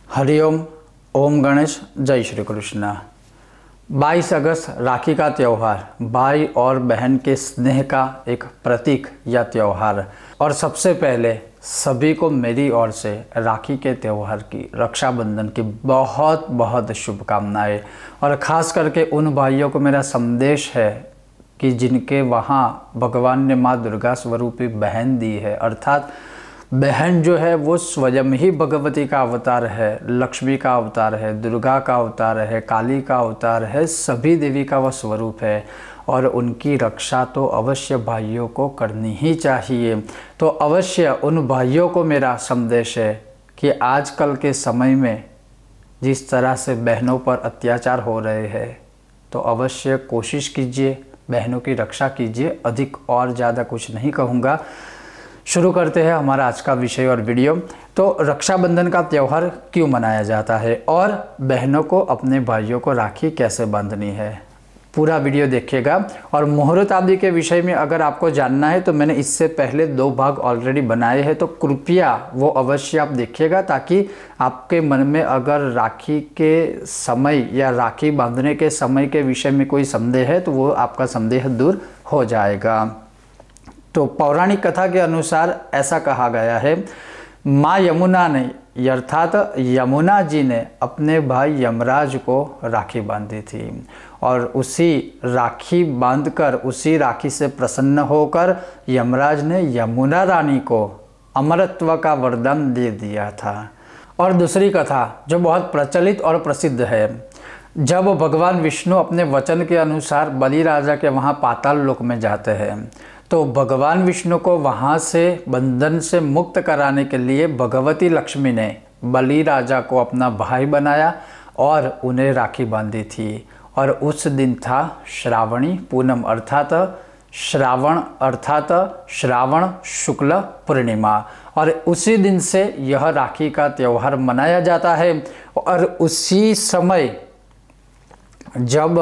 हरिओम। ओम गणेश। जय श्री कृष्ण। 22 अगस्त राखी का त्यौहार, भाई और बहन के स्नेह का एक प्रतीक या त्यौहार। और सबसे पहले सभी को मेरी ओर से राखी के त्यौहार की, रक्षाबंधन की बहुत बहुत शुभकामनाएं। और ख़ास करके उन भाइयों को मेरा संदेश है कि जिनके वहाँ भगवान ने माँ दुर्गा स्वरूपी बहन दी है, अर्थात बहन जो है वो स्वयं ही भगवती का अवतार है, लक्ष्मी का अवतार है, दुर्गा का अवतार है, काली का अवतार है, सभी देवी का वह स्वरूप है। और उनकी रक्षा तो अवश्य भाइयों को करनी ही चाहिए। तो अवश्य उन भाइयों को मेरा संदेश है कि आजकल के समय में जिस तरह से बहनों पर अत्याचार हो रहे हैं, तो अवश्य कोशिश कीजिए, बहनों की रक्षा कीजिए। अधिक और ज़्यादा कुछ नहीं कहूँगा। शुरू करते हैं हमारा आज का विषय और वीडियो। तो रक्षाबंधन का त्यौहार क्यों मनाया जाता है और बहनों को अपने भाइयों को राखी कैसे बांधनी है, पूरा वीडियो देखिएगा। और मुहूर्त आदि के विषय में अगर आपको जानना है तो मैंने इससे पहले 2 भाग ऑलरेडी बनाए हैं, तो कृपया वो अवश्य आप देखिएगा, ताकि आपके मन में अगर राखी के समय या राखी बांधने के समय के विषय में कोई संदेह है तो वो आपका संदेह दूर हो जाएगा। तो पौराणिक कथा के अनुसार ऐसा कहा गया है, माँ यमुना ने अर्थात यमुना जी ने अपने भाई यमराज को राखी बांधी थी। और उसी राखी बांधकर, उसी राखी से प्रसन्न होकर यमराज ने यमुना रानी को अमरत्व का वरदान दे दिया था। और दूसरी कथा जो बहुत प्रचलित और प्रसिद्ध है, जब भगवान विष्णु अपने वचन के अनुसार बलि राजा के वहाँ पाताल लोक में जाते हैं, तो भगवान विष्णु को वहाँ से बंधन से मुक्त कराने के लिए भगवती लक्ष्मी ने बलि राजा को अपना भाई बनाया और उन्हें राखी बांधी थी। और उस दिन था श्रावणी पूनम, अर्थात श्रावण शुक्ल पूर्णिमा। और उसी दिन से यह राखी का त्यौहार मनाया जाता है। और उसी समय जब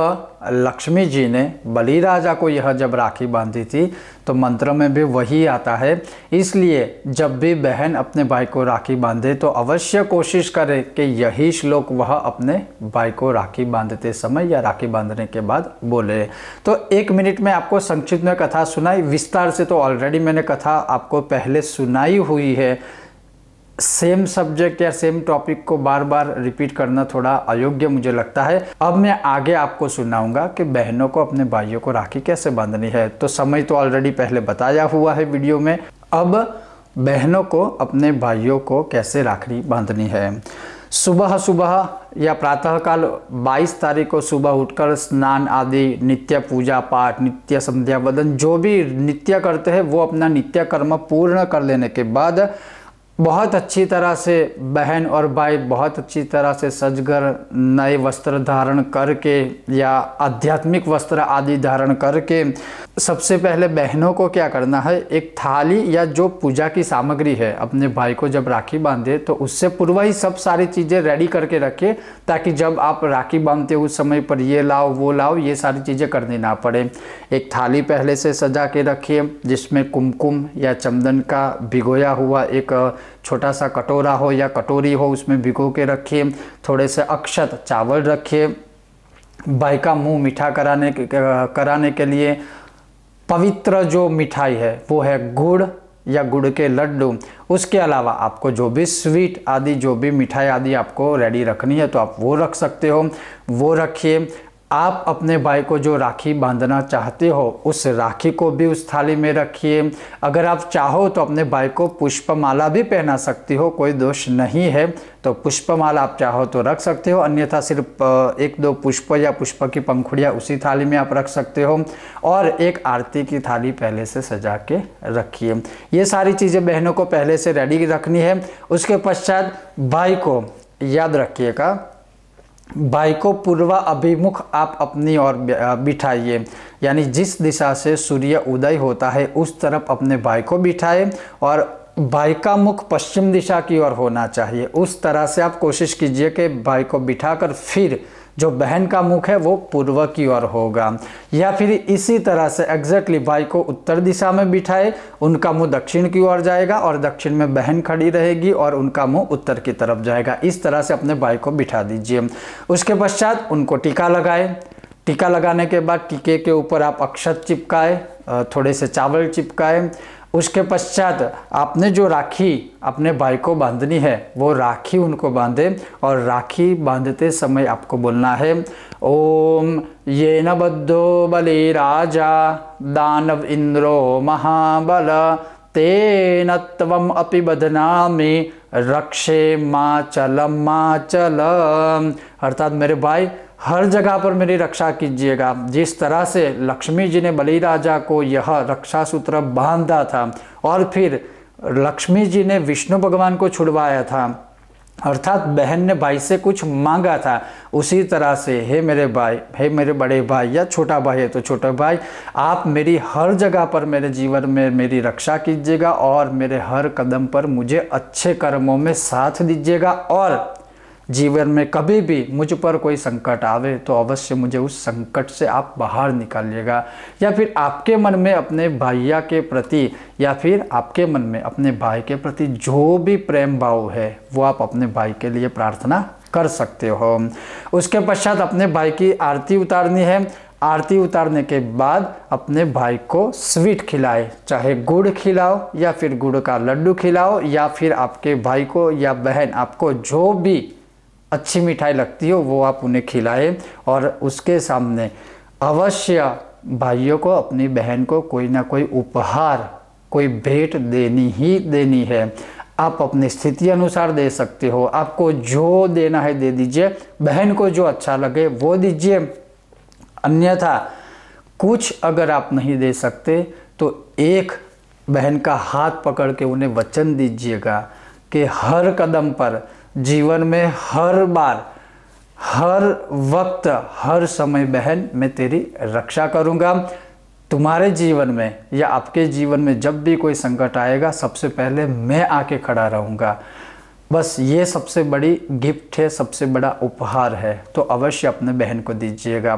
लक्ष्मी जी ने बलि राजा को यह जब राखी बांधी थी, तो मंत्र में भी वही आता है। इसलिए जब भी बहन अपने भाई को राखी बांधे तो अवश्य कोशिश करे कि यही श्लोक वह अपने भाई को राखी बांधते समय या राखी बांधने के बाद बोले। तो 1 मिनट में आपको संक्षिप्त में कथा सुनाई, विस्तार से तो ऑलरेडी मैंने कथा आपको पहले सुनाई हुई है। सेम सब्जेक्ट या सेम टॉपिक को बार बार रिपीट करना थोड़ा अयोग्य मुझे लगता है। अब मैं आगे आपको सुनाऊंगा कि बहनों को अपने भाइयों को राखी कैसे बांधनी है। तो समय तो ऑलरेडी पहले बताया हुआ है वीडियो में। अब बहनों को अपने भाइयों को कैसे राखी बांधनी है। सुबह सुबह या प्रातःकाल 22 तारीख को सुबह उठकर स्नान आदि, नित्य पूजा पाठ, नित्य संध्या वंदन, जो भी नित्य करते हैं वो अपना नित्य कर्म पूर्ण कर लेने के बाद बहुत अच्छी तरह से बहन और भाई बहुत अच्छी तरह से सजकर नए वस्त्र धारण करके या आध्यात्मिक वस्त्र आदि धारण करके, सबसे पहले बहनों को क्या करना है, एक थाली या जो पूजा की सामग्री है, अपने भाई को जब राखी बांधे तो उससे पूर्व ही सब सारी चीज़ें रेडी करके रखे, ताकि जब आप राखी बांधते उस समय पर ये लाओ वो लाओ ये सारी चीज़ें करनी ना पड़े। एक थाली पहले से सजा के रखिए, जिसमें कुमकुम या चंदन का भिगोया हुआ एक छोटा सा कटोरा हो या कटोरी हो, उसमें भिगो के रखिए। थोड़े से अक्षत चावल रखिए। भाई का मुंह मीठा कराने के लिए पवित्र जो मिठाई है वो है गुड़ या गुड़ के लड्डू। उसके अलावा आपको जो भी स्वीट आदि, जो भी मिठाई आदि आपको रेडी रखनी है तो आप वो रख सकते हो, वो रखिए। आप अपने भाई को जो राखी बांधना चाहते हो उस राखी को भी उस थाली में रखिए। अगर आप चाहो तो अपने भाई को पुष्पमाला भी पहना सकती हो, कोई दोष नहीं है। तो पुष्पमाला आप चाहो तो रख सकते हो, अन्यथा सिर्फ 1-2 पुष्प या पुष्प की पंखुड़ियाँ उसी थाली में आप रख सकते हो। और एक आरती की थाली पहले से सजा के रखिए। ये सारी चीज़ें बहनों को पहले से रेडी रखनी है। उसके पश्चात भाई को याद रखिएगा, भाई को पूर्व अभिमुख आप अपनी ओर बिठाइए, यानी जिस दिशा से सूर्य उदय होता है उस तरफ अपने भाई को बिठाए। और भाई का मुख पश्चिम दिशा की ओर होना चाहिए। उस तरह से आप कोशिश कीजिए कि भाई को बिठाकर फिर जो बहन का मुख है वो पूर्व की ओर होगा। या फिर इसी तरह से एग्जैक्टली भाई को उत्तर दिशा में बिठाए, उनका मुंह दक्षिण की ओर जाएगा और दक्षिण में बहन खड़ी रहेगी और उनका मुंह उत्तर की तरफ जाएगा। इस तरह से अपने भाई को बिठा दीजिए। उसके पश्चात उनको टीका लगाए। टीका लगाने के बाद टीके के ऊपर आप अक्षत चिपकाए, थोड़े से चावल चिपकाए। उसके पश्चात आपने जो राखी अपने भाई को बांधनी है वो राखी उनको बांधे और राखी बांधते समय आपको बोलना है ओम येन बद्धो बलि राजा दानव इंद्रो महाबल तेन त्वम अपि बध्नामि रक्षे माचल। अर्थात मेरे भाई हर जगह पर मेरी रक्षा कीजिएगा। जिस तरह से लक्ष्मी जी ने बलि राजा को यह रक्षा सूत्र बांधा था और फिर लक्ष्मी जी ने विष्णु भगवान को छुड़वाया था, अर्थात बहन ने भाई से कुछ मांगा था, उसी तरह से हे मेरे भाई, हे मेरे बड़े भाई या छोटा भाई है तो छोटा भाई, आप मेरी हर जगह पर मेरे जीवन में मेरी रक्षा कीजिएगा और मेरे हर कदम पर मुझे अच्छे कर्मों में साथ दीजिएगा और जीवन में कभी भी मुझ पर कोई संकट आवे तो अवश्य मुझे उस संकट से आप बाहर निकालिएगा। या फिर आपके मन में अपने भैया के प्रति या फिर आपके मन में अपने भाई के प्रति जो भी प्रेम भाव है वो आप अपने भाई के लिए प्रार्थना कर सकते हो। उसके पश्चात अपने भाई की आरती उतारनी है। आरती उतारने के बाद अपने भाई को स्वीट खिलाए, चाहे गुड़ खिलाओ या फिर गुड़ का लड्डू खिलाओ या फिर आपके भाई को या बहन आपको जो भी अच्छी मिठाई लगती हो वो आप उन्हें खिलाएं और उसके सामने अवश्य भाइयों को अपनी बहन को कोई ना कोई उपहार, कोई भेंट देनी ही देनी है। आप अपनी स्थिति अनुसार दे सकते हो, आपको जो देना है दे दीजिए, बहन को जो अच्छा लगे वो दीजिए। अन्यथा कुछ अगर आप नहीं दे सकते तो एक बहन का हाथ पकड़ के उन्हें वचन दीजिएगा कि हर कदम पर, जीवन में हर बार, हर वक्त, हर समय बहन मैं तेरी रक्षा करूँगा। तुम्हारे जीवन में या आपके जीवन में जब भी कोई संकट आएगा सबसे पहले मैं आके खड़ा रहूँगा। बस ये सबसे बड़ी गिफ्ट है, सबसे बड़ा उपहार है, तो अवश्य अपने बहन को दीजिएगा।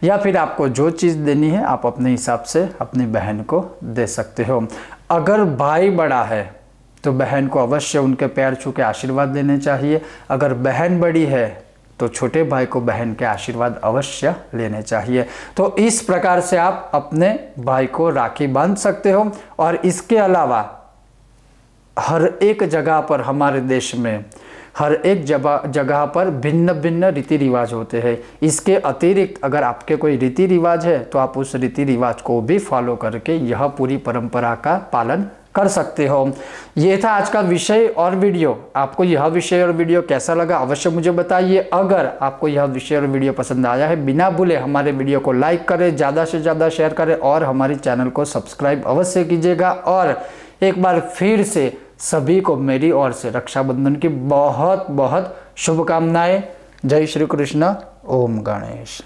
या फिर आपको जो चीज़ देनी है आप अपने हिसाब से अपनी बहन को दे सकते हो। अगर भाई बड़ा है तो बहन को अवश्य उनके पैर छू के आशीर्वाद लेने चाहिए। अगर बहन बड़ी है तो छोटे भाई को बहन के आशीर्वाद अवश्य लेने चाहिए। तो इस प्रकार से आप अपने भाई को राखी बांध सकते हो। और इसके अलावा हर एक जगह पर, हमारे देश में हर एक जगह पर भिन्न भिन्न रीति रिवाज होते हैं। इसके अतिरिक्त अगर आपके कोई रीति रिवाज है तो आप उस रीति रिवाज को भी फॉलो करके यह पूरी परंपरा का पालन कर सकते हो। ये था आज का विषय और वीडियो। आपको यह विषय और वीडियो कैसा लगा अवश्य मुझे बताइए। अगर आपको यह विषय और वीडियो पसंद आया है, बिना भूले हमारे वीडियो को लाइक करें, ज़्यादा से ज़्यादा शेयर करें और हमारे चैनल को सब्सक्राइब अवश्य कीजिएगा। और एक बार फिर से सभी को मेरी ओर से रक्षाबंधन की बहुत बहुत शुभकामनाएं। जय श्री कृष्ण। ओम गणेश।